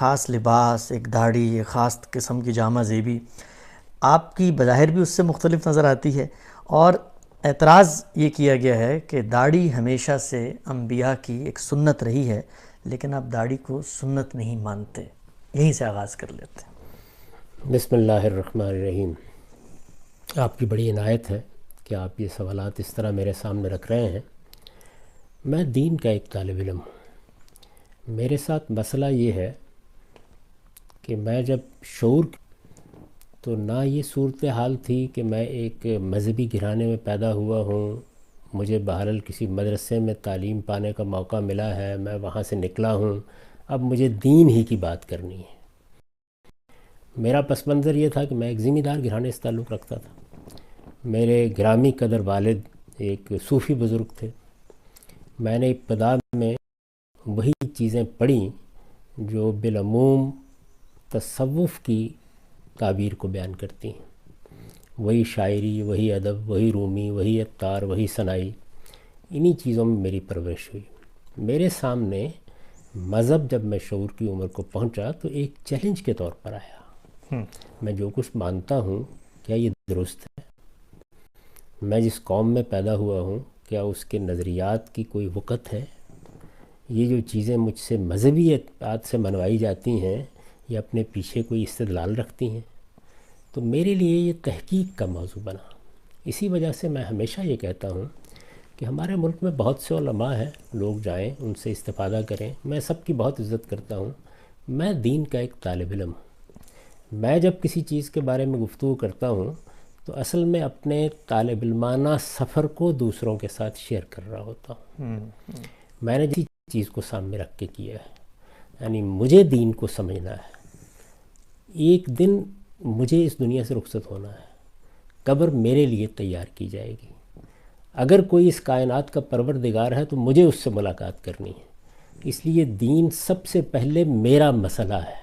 خاص لباس، ایک داڑھی، ایک خاص قسم کی جامہ زیبی آپ کی بظاہر بھی اس سے مختلف نظر آتی ہے، اور اعتراض یہ کیا گیا ہے کہ داڑھی ہمیشہ سے انبیاء کی ایک سنت رہی ہے، لیکن آپ داڑھی کو سنت نہیں مانتے۔ یہیں سے آغاز کر لیتے ہیں۔ بسم اللہ الرحمن الرحیم۔ آپ کی بڑی عنایت ہے کہ آپ یہ سوالات اس طرح میرے سامنے رکھ رہے ہیں۔ میں دین کا ایک طالب علم ہوں۔ میرے ساتھ مسئلہ یہ ہے کہ میں جب شعور تو نہ یہ صورتحال تھی کہ میں ایک مذہبی گھرانے میں پیدا ہوا ہوں، مجھے بہرحال کسی مدرسے میں تعلیم پانے کا موقع ملا ہے، میں وہاں سے نکلا ہوں، اب مجھے دین ہی کی بات کرنی ہے۔ میرا پس منظر یہ تھا کہ میں ایک ذمہ دار گھرانے سے تعلق رکھتا تھا۔ میرے گرامی قدر والد ایک صوفی بزرگ تھے۔ میں نے ابتدا میں وہی چیزیں پڑھیں جو بالعموم تصوف کی تعبیر کو بیان کرتی ہیں، وہی شاعری، وہی ادب، وہی رومی، وہی عطار، وہی ثنائی، انہی چیزوں میں میری پرورش ہوئی۔ میرے سامنے مذہب جب میں شعور کی عمر کو پہنچا تو ایک چیلنج کے طور پر آیا۔ میں جو کچھ مانتا ہوں کیا یہ درست ہے؟ میں جس قوم میں پیدا ہوا ہوں کیا اس کے نظریات کی کوئی وقت ہے؟ یہ جو چیزیں مجھ سے مذہبی اعتقاد سے منوائی جاتی ہیں یہ اپنے پیچھے کوئی استدلال رکھتی ہیں؟ تو میرے لیے یہ تحقیق کا موضوع بنا۔ اسی وجہ سے میں ہمیشہ یہ کہتا ہوں کہ ہمارے ملک میں بہت سے علماء ہیں، لوگ جائیں ان سے استفادہ کریں، میں سب کی بہت عزت کرتا ہوں۔ میں دین کا ایک طالب علم ہوں۔ میں جب کسی چیز کے بارے میں گفتگو کرتا ہوں تو اصل میں اپنے طالب علمانہ سفر کو دوسروں کے ساتھ شیئر کر رہا ہوتا ہوں۔ میں نے جس چیز کو سامنے رکھ کے کیا ہے، یعنی مجھے دین کو سمجھنا ہے۔ ایک دن مجھے اس دنیا سے رخصت ہونا ہے، قبر میرے لیے تیار کی جائے گی۔ اگر کوئی اس کائنات کا پروردگار ہے تو مجھے اس سے ملاقات کرنی ہے۔ اس لیے دین سب سے پہلے میرا مسئلہ ہے،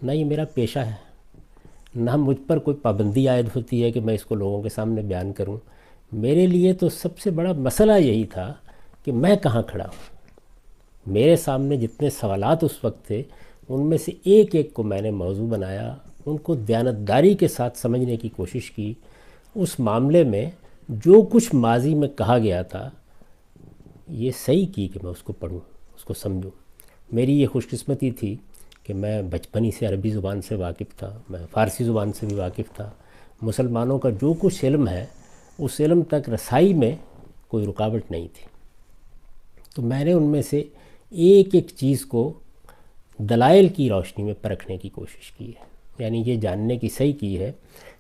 نہ یہ میرا پیشہ ہے، نہ مجھ پر کوئی پابندی عائد ہوتی ہے کہ میں اس کو لوگوں کے سامنے بیان کروں۔ میرے لیے تو سب سے بڑا مسئلہ یہی تھا کہ میں کہاں کھڑا ہوں۔ میرے سامنے جتنے سوالات اس وقت تھے ان میں سے ایک ایک کو میں نے موضوع بنایا، ان کو دیانتداری کے ساتھ سمجھنے کی کوشش کی۔ اس معاملے میں جو کچھ ماضی میں کہا گیا تھا یہ صحیح کی کہ میں اس کو پڑھوں، اس کو سمجھوں۔ میری یہ خوش قسمتی تھی کہ میں بچپن ہی سے عربی زبان سے واقف تھا، میں فارسی زبان سے بھی واقف تھا۔ مسلمانوں کا جو کچھ علم ہے اس علم تک رسائی میں کوئی رکاوٹ نہیں تھی۔ تو میں نے ان میں سے ایک ایک چیز کو دلائل کی روشنی میں پرکھنے کی کوشش کی ہے، یعنی یہ جاننے کی صحیح کی ہے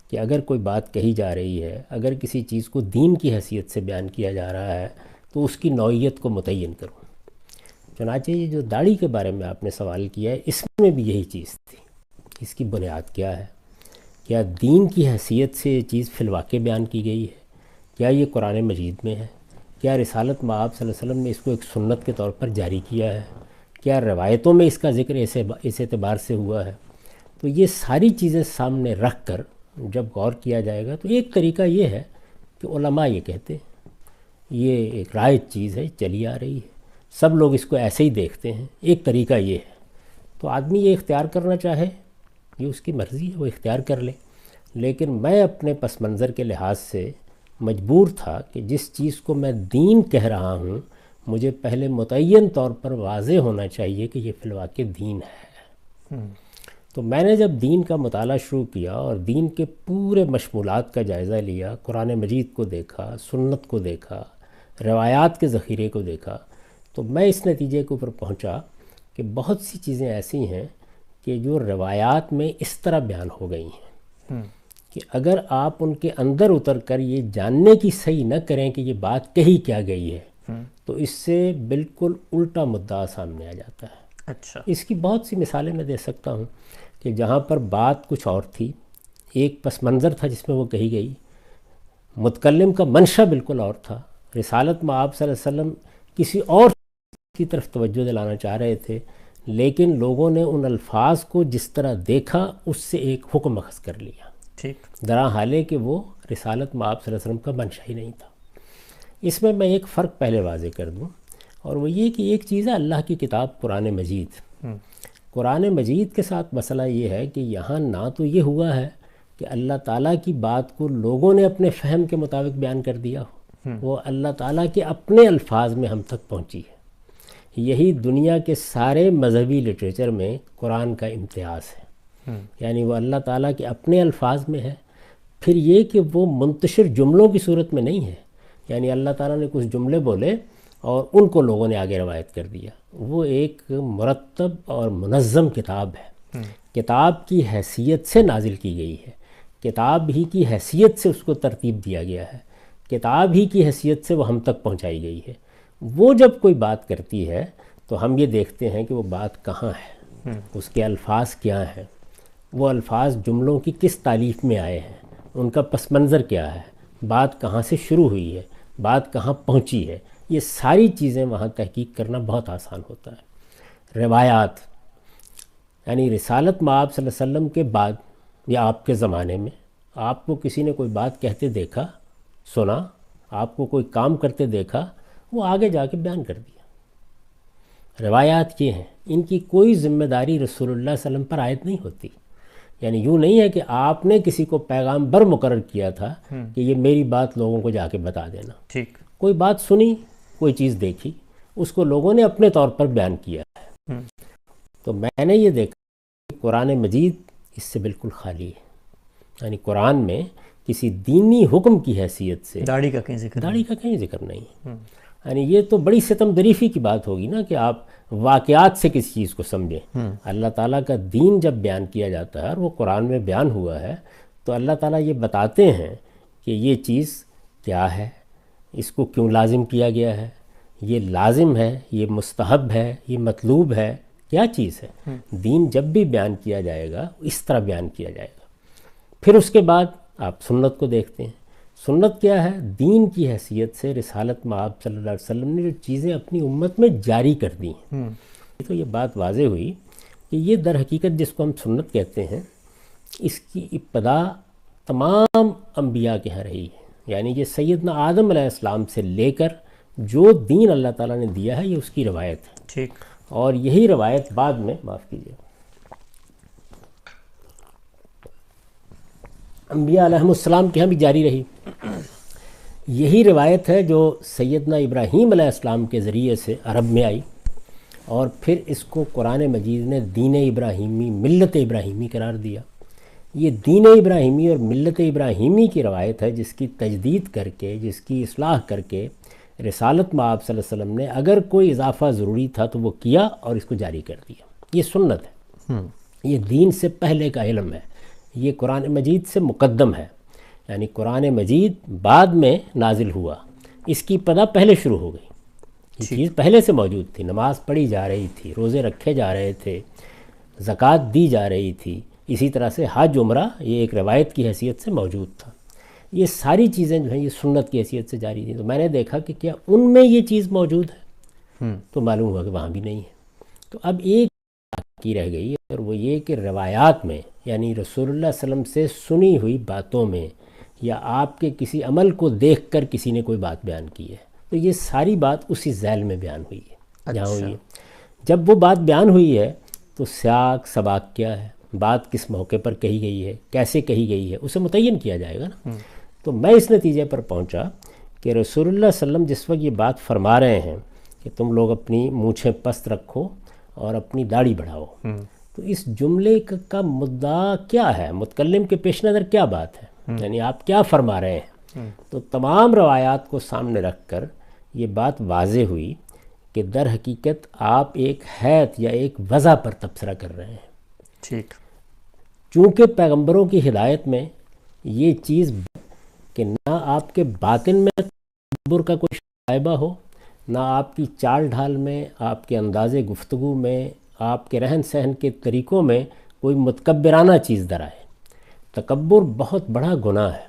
کہ اگر کوئی بات کہی جا رہی ہے، اگر کسی چیز کو دین کی حیثیت سے بیان کیا جا رہا ہے تو اس کی نوعیت کو متعین کروں۔ چنانچہ یہ جو داڑھی کے بارے میں آپ نے سوال کیا ہے اس میں بھی یہی چیز تھی۔ اس کی بنیاد کیا ہے؟ کیا دین کی حیثیت سے یہ چیز فی الواقع بیان کی گئی ہے؟ کیا یہ قرآن مجید میں ہے؟ کیا رسالت مآب صلی اللہ علیہ وسلم نے اس کو ایک سنت کے طور پر جاری کیا ہے؟ کیا روایتوں میں اس کا ذکر اس اعتبار سے ہوا ہے؟ تو یہ ساری چیزیں سامنے رکھ کر جب غور کیا جائے گا تو ایک طریقہ یہ ہے کہ علماء یہ کہتے ہیں، یہ ایک رائج چیز ہے، چلی آ رہی ہے، سب لوگ اس کو ایسے ہی دیکھتے ہیں، ایک طریقہ یہ ہے۔ تو آدمی یہ اختیار کرنا چاہے یہ اس کی مرضی ہے، وہ اختیار کر لے۔ لیکن میں اپنے پس منظر کے لحاظ سے مجبور تھا کہ جس چیز کو میں دین کہہ رہا ہوں مجھے پہلے متعین طور پر واضح ہونا چاہیے کہ یہ فی الواقع دین ہے۔ تو میں نے جب دین کا مطالعہ شروع کیا اور دین کے پورے مشمولات کا جائزہ لیا، قرآن مجید کو دیکھا، سنت کو دیکھا، روایات کے ذخیرے کو دیکھا، تو میں اس نتیجے کے اوپر پہنچا کہ بہت سی چیزیں ایسی ہیں کہ جو روایات میں اس طرح بیان ہو گئی ہیں کہ اگر آپ ان کے اندر اتر کر یہ جاننے کی صحیح نہ کریں کہ یہ بات کہی کیا گئی ہے تو اس سے بالکل الٹا مدعا سامنے آ جاتا ہے۔ اچھا، اس کی بہت سی مثالیں میں دے سکتا ہوں کہ جہاں پر بات کچھ اور تھی، ایک پس منظر تھا جس میں وہ کہی گئی، متکلم کا منشا بالکل اور تھا۔ رسالت مآب صلی اللہ علیہ وسلم کسی اور کی طرف توجہ دلانا چاہ رہے تھے، لیکن لوگوں نے ان الفاظ کو جس طرح دیکھا اس سے ایک حکم اخذ کر لیا، ٹھیک، درا حالے کہ وہ رسالت مآب صلی اللہ علیہ وسلم کا منشا ہی نہیں تھا۔ اس میں ایک فرق پہلے واضح کر دوں، اور وہ یہ کہ ایک چیز ہے اللہ کی کتاب قرآن مجید۔ قرآن مجید کے ساتھ مسئلہ یہ ہے کہ یہاں نہ تو یہ ہوا ہے کہ اللہ تعالیٰ کی بات کو لوگوں نے اپنے فہم کے مطابق بیان کر دیا ہو، وہ اللہ تعالیٰ کے اپنے الفاظ میں ہم تک پہنچی ہے۔ یہی دنیا کے سارے مذہبی لٹریچر میں قرآن کا امتیاز ہے، یعنی وہ اللہ تعالیٰ کے اپنے الفاظ میں ہے۔ پھر یہ کہ وہ منتشر جملوں کی صورت میں نہیں ہے، یعنی اللہ تعالیٰ نے کچھ جملے بولے اور ان کو لوگوں نے آگے روایت کر دیا۔ وہ ایک مرتب اور منظم کتاب ہے، کتاب کی حیثیت سے نازل کی گئی ہے، کتاب ہی کی حیثیت سے اس کو ترتیب دیا گیا ہے، کتاب ہی کی حیثیت سے وہ ہم تک پہنچائی گئی ہے۔ وہ جب کوئی بات کرتی ہے تو ہم یہ دیکھتے ہیں کہ وہ بات کہاں ہے، اس کے الفاظ کیا ہیں، وہ الفاظ جملوں کی کس تالیف میں آئے ہیں، ان کا پس منظر کیا ہے، بات کہاں سے شروع ہوئی ہے، بات کہاں پہنچی ہے۔ یہ ساری چیزیں وہاں تحقیق کرنا بہت آسان ہوتا ہے۔ روایات یعنی رسالت مآب صلی اللہ علیہ وسلم کے بعد یا آپ کے زمانے میں آپ کو کسی نے کوئی بات کہتے دیکھا، سنا، آپ کو کوئی کام کرتے دیکھا، وہ آگے جا کے بیان کر دیا۔ روایات یہ ہیں، ان کی کوئی ذمہ داری رسول اللہ صلی اللہ علیہ وسلم پر عائد نہیں ہوتی، یعنی یوں نہیں ہے کہ آپ نے کسی کو پیغام بر مقرر کیا تھا کہ یہ میری بات لوگوں کو جا کے بتا دینا۔ ٹھیک، کوئی بات سنی، کوئی چیز دیکھی، اس کو لوگوں نے اپنے طور پر بیان کیا ہے۔ تو میں نے یہ دیکھا کہ قرآن مجید اس سے بالکل خالی ہے، یعنی قرآن میں کسی دینی حکم کی حیثیت سے داڑھی کا کہیں ذکر نہیں ہے۔ یعنی یہ تو بڑی ستم دریفی کی بات ہوگی نا کہ آپ واقعات سے کسی چیز کو سمجھیں۔ اللہ تعالیٰ کا دین جب بیان کیا جاتا ہے اور وہ قرآن میں بیان ہوا ہے تو اللہ تعالیٰ یہ بتاتے ہیں کہ یہ چیز کیا ہے، اس کو کیوں لازم کیا گیا ہے، یہ لازم ہے، یہ مستحب ہے، یہ مطلوب ہے، کیا چیز ہے۔ دین جب بھی بیان کیا جائے گا اس طرح بیان کیا جائے گا۔ پھر اس کے بعد آپ سنت کو دیکھتے ہیں۔ سنت کیا ہے؟ دین کی حیثیت سے رسالت مآب صلی اللہ علیہ وسلم نے جو چیزیں اپنی امت میں جاری کر دی ہیں، تو یہ بات واضح ہوئی کہ یہ در حقیقت جس کو ہم سنت کہتے ہیں، اس کی ابتدا تمام انبیاء کے ہاں رہی ہے، یعنی یہ سیدنا آدم علیہ السلام سے لے کر جو دین اللہ تعالیٰ نے دیا ہے یہ اس کی روایت ہے۔ ٹھیک، اور یہی روایت بعد میں، معاف کیجیے، انبیاء علیہ السلام کے ہاں بھی جاری رہی۔ یہی روایت ہے جو سیدنا ابراہیم علیہ السلام کے ذریعے سے عرب میں آئی، اور پھر اس کو قرآن مجید نے دین ابراہیمی، ملت ابراہیمی قرار دیا۔ یہ دین ابراہیمی اور ملت ابراہیمی کی روایت ہے جس کی تجدید کر کے، جس کی اصلاح کر کے رسالت مآب صلی اللہ علیہ وسلم نے اگر کوئی اضافہ ضروری تھا تو وہ کیا اور اس کو جاری کر دیا۔ یہ سنت ہے، یہ دین سے پہلے کا علم ہے، یہ قرآن مجید سے مقدم ہے، یعنی قرآن مجید بعد میں نازل ہوا، اس کی ابتدا پہلے شروع ہو گئی۔ یہ چیز پہلے سے موجود تھی، نماز پڑھی جا رہی تھی، روزے رکھے جا رہے تھے، زکوٰۃ دی جا رہی تھی، اسی طرح سے حج عمرہ یہ ایک روایت کی حیثیت سے موجود تھا۔ یہ ساری چیزیں جو ہیں یہ سنت کی حیثیت سے جاری تھیں۔ تو میں نے دیکھا کہ کیا ان میں یہ چیز موجود ہے، تو معلوم ہوا کہ وہاں بھی نہیں ہے۔ تو اب ایک باقی رہ گئی، اور وہ یہ کہ روایات میں، یعنی رسول اللہ صلی اللہ علیہ وسلم سے سنی ہوئی باتوں میں یا آپ کے کسی عمل کو دیکھ کر کسی نے کوئی بات بیان کی ہے، تو یہ ساری بات اسی ذیل میں بیان ہوئی ہے جہاں ہوئی ہے۔ جب وہ بات بیان ہوئی ہے تو سیاق سباق کیا ہے، بات کس موقع پر کہی گئی ہے، کیسے کہی گئی ہے، اسے متعین کیا جائے گا نا۔ تو میں اس نتیجے پر پہنچا کہ رسول اللہ صلی اللہ علیہ وسلم جس وقت یہ بات فرما رہے ہیں کہ تم لوگ اپنی مونچھیں پست رکھو اور اپنی داڑھی بڑھاؤ، تو اس جملے کا مدعا کیا ہے، متکلم کے پیش نظر کیا بات ہے، یعنی آپ کیا فرما رہے ہیں۔ تو تمام روایات کو سامنے رکھ کر یہ بات واضح ہوئی کہ در حقیقت آپ ایک حیت یا ایک وضع پر تبصرہ کر رہے ہیں۔ ٹھیک، چونکہ پیغمبروں کی ہدایت میں یہ چیز کہ نہ آپ کے باطن میں تکبر کا کوئی شائبہ ہو، نہ آپ کی چال ڈھال میں، آپ کے انداز گفتگو میں، آپ کے رہن سہن کے طریقوں میں کوئی متکبرانہ چیز در آئے۔ تکبر بہت بڑا گناہ ہے۔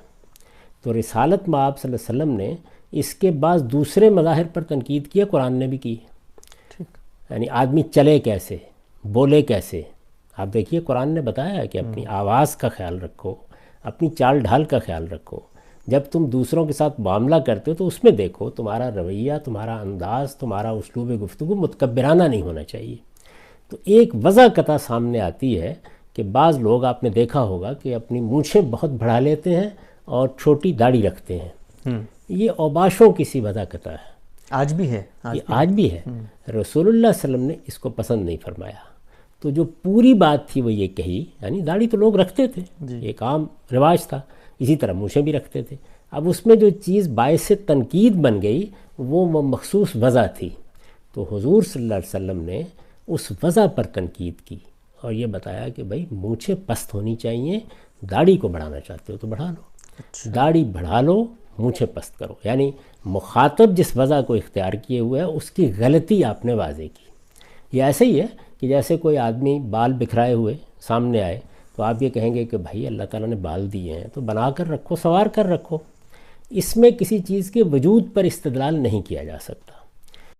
تو رسالت مآب صلی اللہ علیہ وسلم نے اس کے بعد دوسرے مظاہر پر تنقید کیا، قرآن نے بھی کی ہے، یعنی آدمی چلے کیسے، بولے کیسے۔ آپ دیکھیے قرآن نے بتایا ہے کہ اپنی آواز کا خیال رکھو، اپنی چال ڈھال کا خیال رکھو، جب تم دوسروں کے ساتھ معاملہ کرتے ہو تو اس میں دیکھو تمہارا رویہ، تمہارا انداز، تمہارا اسلوب گفتگو متکبرانہ نہیں ہونا چاہیے۔ تو ایک وضع قطع سامنے آتی ہے کہ بعض لوگ آپ نے دیکھا ہوگا کہ اپنی مونچھیں بہت بڑھا لیتے ہیں اور چھوٹی داڑھی رکھتے ہیں. یہ اوباشوں کی سی وضع قطع ہے. آج بھی ہے. یہ آج بھی ہے. رسول اللہ صلی اللہ علیہ وسلم نے اس کو پسند نہیں فرمایا. تو جو پوری بات تھی وہ یہ کہی، یعنی داڑھی تو لوگ رکھتے تھے، ایک عام رواج تھا، اسی طرح مونچھیں بھی رکھتے تھے. اب اس میں جو چیز باعث تنقید بن گئی وہ مخصوص وضع تھی. تو حضور صلی اللہ علیہ وسلم نے اس وضع پر تنقید کی اور یہ بتایا کہ بھائی مونچھیں پست ہونی چاہیے، داڑھی کو بڑھانا چاہتے ہو تو بڑھا لو، داڑھی بڑھا لو، مونچھیں پست کرو. یعنی مخاطب جس وضع کو اختیار کیے ہوئے ہے اس کی غلطی آپ نے واضح کی. یہ ایسے ہی ہے کہ جیسے کوئی آدمی بال بکھرائے ہوئے سامنے آئے تو آپ یہ کہیں گے کہ بھائی اللہ تعالیٰ نے بال دیے ہیں تو بنا کر رکھو، سنوار کر رکھو. اس میں کسی چیز کے وجود پر استدلال نہیں کیا جا سکتا.